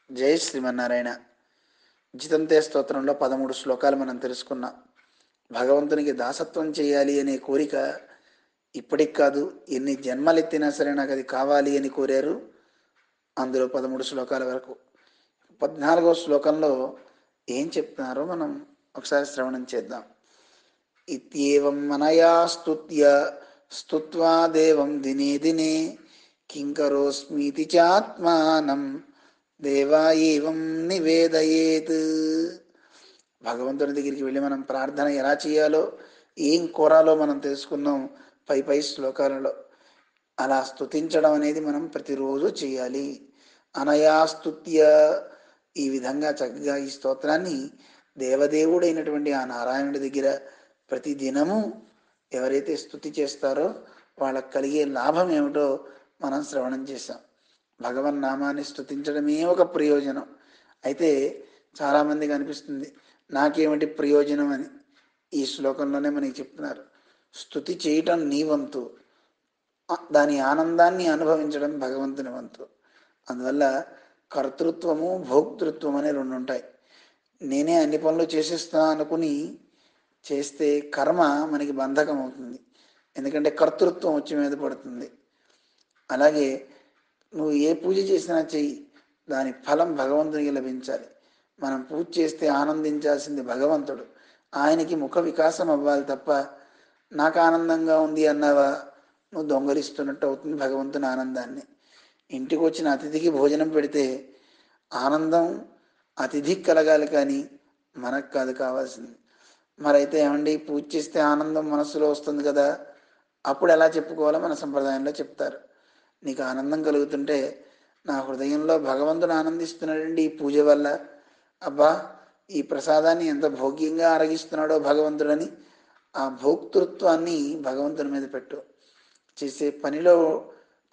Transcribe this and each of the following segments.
జై శ్రీమన్నారాయణ. జితంతే స్తోత్రంలో 13 శ్లోకాలు మనం తెలుసుకున్నాం. భగవంతునికి దాసత్వం చేయాలి అనే కోరిక ఇప్పటికి కాదు, ఎన్ని జన్మలెత్తినా సరే నాకు అది కావాలి అని కోరారు. అందులో 13 శ్లోకాల వరకు 14వ శ్లోకంలో ఏం చెప్తున్నారో మనం ఒకసారి శ్రవణం చేద్దాం. ఇత్యేవం మనయా స్తుత్య స్తుత్వా దేవం దినే దినే కింకరోస్మీతి చాత్మానం దేవా ఏవం నివేదయేత్. భగవంతుని దగ్గరికి వెళ్ళి మనం ప్రార్థన ఎలా చేయాలో, ఏం కోరాలో మనం తెలుసుకున్నాం పై పై శ్లోకాలలో. అలా స్తుతించడం అనేది మనం ప్రతిరోజు చేయాలి. అనయా స్తుత్య, ఈ విధంగా చక్కగా ఈ స్తోత్రాన్ని దేవదేవుడైనటువంటి ఆ నారాయణుడి దగ్గర ప్రతిదినము ఎవరైతే స్తుతి చేస్తారో వాళ్ళకి కలిగే లాభం ఏమిటో మనం శ్రవణం చేశాం. భగవన్నామాన్ని స్తుతించడమే ఒక ప్రయోజనం. అయితే చాలామందికి అనిపిస్తుంది నాకేమిటి ప్రయోజనం అని. ఈ శ్లోకంలోనే మనకి చెప్తున్నారు, స్తుతి చేయటం నీ వంతు, దాని ఆనందాన్ని అనుభవించడం భగవంతుని వంతు. అందువల్ల కర్తృత్వము భోక్తృత్వం అనే రెండు ఉంటాయి. నేనే అన్ని పనులు చేసేస్తా అనుకుని చేస్తే కర్మ మనకి బంధకం అవుతుంది, ఎందుకంటే కర్తృత్వం వచ్చి మీద పడుతుంది. అలాగే నువ్వు ఏ పూజ చేసినా చెయ్యి, దాని ఫలం భగవంతునికి లభించాలి. మనం పూజ చేస్తే ఆనందించాల్సింది భగవంతుడు, ఆయనకి ముఖ వికాసం అవ్వాలి తప్ప నాకు ఆనందంగా ఉంది అన్నావా నువ్వు దొంగలిస్తున్నట్టు అవుతుంది భగవంతుని ఆనందాన్ని. ఇంటికి వచ్చిన అతిథికి భోజనం పెడితే ఆనందం అతిథికి కలగాలి, కానీ మనకు కాదు కావాల్సింది. మరైతే ఏమండి, పూజ చేస్తే ఆనందం మనస్సులో వస్తుంది కదా, అప్పుడు ఎలా చెప్పుకోవాలో మన సంప్రదాయంలో చెప్తారు. నీకు ఆనందం కలుగుతుంటే నా హృదయంలో భగవంతుడు ఆనందిస్తున్నాడండి ఈ పూజ వల్ల, అబ్బా ఈ ప్రసాదాన్ని ఎంత భోగ్యంగా అరగిస్తున్నాడో భగవంతుడని ఆ భోక్తృత్వాన్ని భగవంతుని మీద పెట్టు. చేసే పనిలో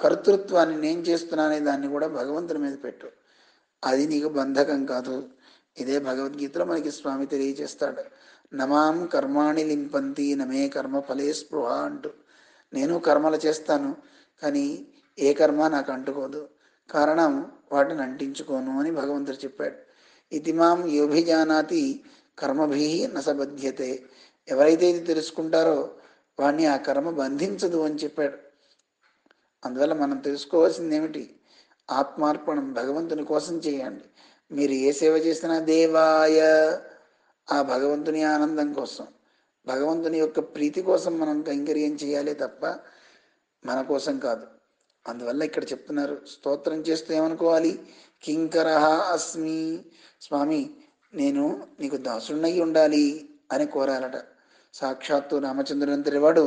కర్తృత్వాన్ని నేను చేస్తున్నానే దాన్ని కూడా భగవంతుని మీద పెట్టు, అది నీకు బంధకం కాదు. ఇదే భగవద్గీతలో మనకి స్వామి తెలియజేస్తాడు, నమాం కర్మాణి లింపంతి నమే కర్మ ఫలే స్పృహ అంటూ. నేను కర్మలు చేస్తాను, కానీ ఏ కర్మ నాకు అంటుకోదు, కారణం వాటిని అంటించుకోను అని భగవంతుడు చెప్పాడు. ఇతిమాం యోభిజానాతి కర్మభి నసబధ్యతే, ఎవరైతే ఇది తెలుసుకుంటారో వాడిని ఆ కర్మ బంధించదు అని చెప్పాడు. అందువల్ల మనం తెలుసుకోవాల్సింది ఏమిటి, ఆత్మార్పణం భగవంతుని కోసం చేయండి. మీరు ఏ సేవ చేసినా దేవాయ, ఆ భగవంతుని ఆనందం కోసం, భగవంతుని యొక్క ప్రీతి కోసం మనం కైంకర్యం చేయాలి తప్ప మన కోసం కాదు. అందువల్ల ఇక్కడ చెప్తున్నారు, స్తోత్రం చేస్తూ ఏమనుకోవాలి, కింకరః అస్మి, స్వామి నేను నీకు దాసుడినై ఉండాలి అని కోరాలట. సాక్షాత్తు రామచంద్రునంతటి వాడు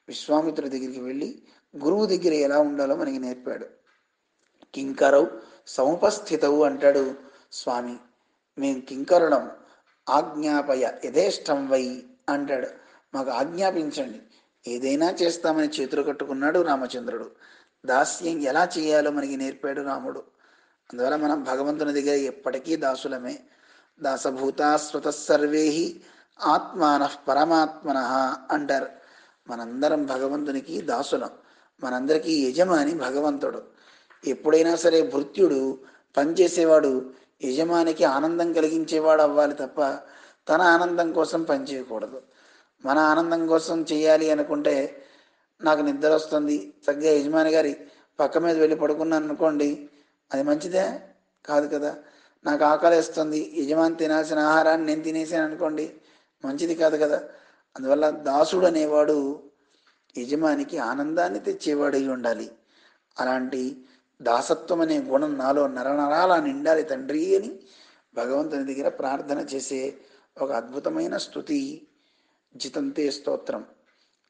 విశ్వామిత్రుడి దగ్గరికి వెళ్ళి గురువు దగ్గర ఎలా ఉండాలో మనకి నేర్పాడు. కింకరౌ సముపస్థితవు అంటాడు స్వామి, మేము కింకరులం, ఆజ్ఞాపయ యథేష్టం వై అంటాడు, మాకు ఆజ్ఞాపించండి, ఏదైనా చేస్తామని చేతులు కట్టుకున్నాడు రామచంద్రుడు. దాస్యం ఎలా చేయాలో మనకి నేర్పాడు రాముడు. అందువల్ల మనం భగవంతుని దగ్గర ఎప్పటికీ దాసులమే. దాసభూతా స్వతఃసర్వే ఆత్మానః పరమాత్మనః అంటారు. మనందరం భగవంతునికి దాసులం, మనందరికీ యజమాని భగవంతుడు. ఎప్పుడైనా సరే భృత్యుడు పనిచేసేవాడు యజమానికి ఆనందం కలిగించేవాడు అవ్వాలి తప్ప తన ఆనందం కోసం పనిచేయకూడదు. మన ఆనందం కోసం చేయాలి అనుకుంటే, నాకు నిద్ర వస్తుంది చక్కగా యజమాని గారి పక్క మీద వెళ్ళి పడుకున్నాను అనుకోండి, అది మంచిదే కాదు కదా. నాకు ఆకలి వేస్తుంది, యజమాని తినాల్సిన ఆహారాన్ని నేను తినేసాను అనుకోండి, మంచిది కాదు కదా. అందువల్ల దాసుడు అనేవాడు యజమానికి ఆనందాన్ని తెచ్చేవాడై ఉండాలి. అలాంటి దాసత్వం అనే గుణం నాలో నరనరాల నిండాలి తండ్రి అని భగవంతుని దగ్గర ప్రార్థన చేసే ఒక అద్భుతమైన స్తుతి జితంతే స్తోత్రం.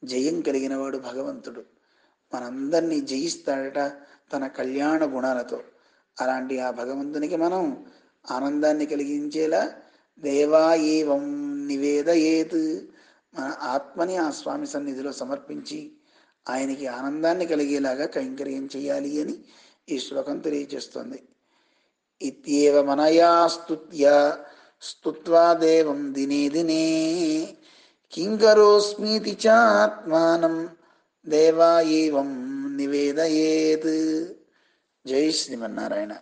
జయం కలిగిన వాడు భగవంతుడు, మనందరినీ జయిస్తాడట తన కళ్యాణ గుణాలతో. అలాంటి ఆ భగవంతునికి మనం ఆనందాన్ని కలిగించేలా దేవా ఏవం నివేదయేత్, మన ఆత్మని ఆ స్వామి సన్నిధిలో సమర్పించి ఆయనకి ఆనందాన్ని కలిగేలాగా కైంకర్యం చేయాలి అని ఈ శ్లోకం తెలియజేస్తుంది. ఇత్యేవ మనయా స్తుత్య స్తుత్వా దేవం దినే దినే కింకరోస్మీతి చాత్మానం దేవా ఏవం నివేదయేత్. జై శ్రీమన్నారాయణ.